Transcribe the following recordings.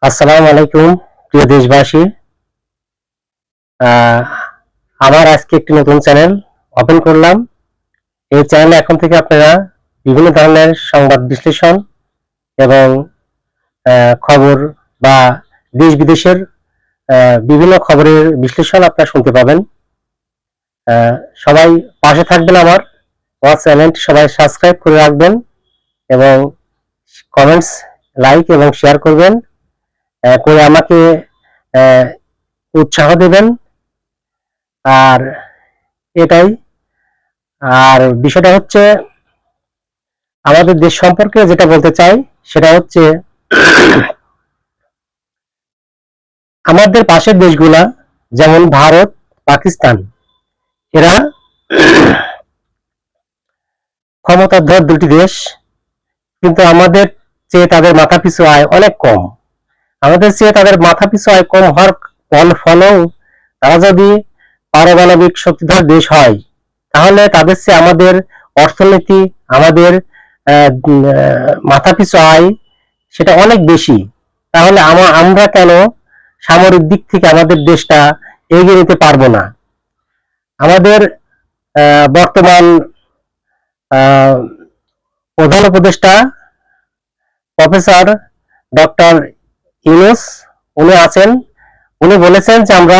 আসসালামু আলাইকুম প্রিয় দেশবাসী। আহ, আমার আজকে একটি নতুন চ্যানেল ওপেন করলাম। এই চ্যানেলে এখন থেকে আপনারা বিভিন্ন ধরনের সংবাদ বিশ্লেষণ এবং খবর বা দেশ বিদেশের বিভিন্ন খবরের বিশ্লেষণ আপনারা শুনতে পাবেন। সবাই পাশে থাকবেন, আমার চ্যানেলটি সবাই সাবস্ক্রাইব করে রাখবেন এবং কমেন্টস, লাইক এবং শেয়ার করবেন, করে আমাকে উৎসাহ দেবেন। আর এটাই। আর বিষয়টা হচ্ছে, আমাদের দেশ সম্পর্কে যেটা বলতে চাই সেটা হচ্ছে, আমাদের পাশের দেশগুলা যেমন ভারত, পাকিস্তান, এরা ক্ষমতাধর দুটি দেশ, কিন্তু আমাদের চেয়ে তাদের মাথাপিছু আয় অনেক কম। আমাদের চেয়ে তাদের মাথাপিছু আয় কম হওয়ার ফলেও তারা যদি পারমাণবিক শক্তিধর দেশ হয়, তাহলে তাদের চেয়ে আমাদের অর্থনীতি, আমাদের মাথাপিছু আয় সেটা অনেক বেশি। তাহলে আমরা কেন সামরিক দিক থেকে আমাদের দেশটা এগিয়ে নিতে পারবো না? আমাদের বর্তমান প্রধান উপদেষ্টা প্রফেসর ডক্টর ইউনূস উনি আছেন। উনি বলেছেন যে আমরা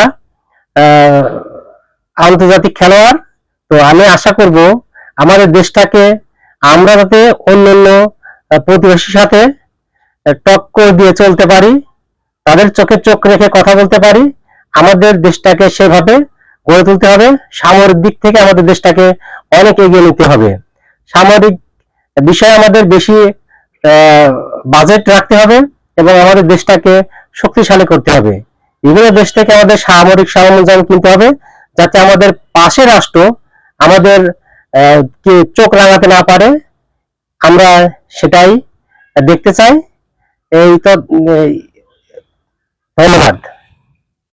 আন্তর্জাতিক খেলোয়াড়। তো আমি আশা করব আমাদের দেশটাকে আমরা যাতে অন্যান্য প্রতিবেশীর সাথে টক্কর দিয়ে চলতে পারি, তাদের চোখে চোখ রেখে কথা বলতে পারি। আমাদের দেশটাকে সেভাবে গড়ে তুলতে হবে। সামরিক দিক থেকে আমাদের দেশটাকে অনেক এগিয়ে নিতে হবে। সামরিক বিষয়ে আমাদের বেশি বাজেট রাখতে হবে এবং আমাদের দেশটাকে শক্তিশালী করতে হবে। বিভিন্ন দেশ থেকে আমাদের সামরিক সরঞ্জাম কিনতে হবে, যাতে আমাদের পাশের রাষ্ট্র আমাদের কে চোখ রাঙাতে না পারে। আমরা সেটাই দেখতে চাই। এই তো, ধন্যবাদ।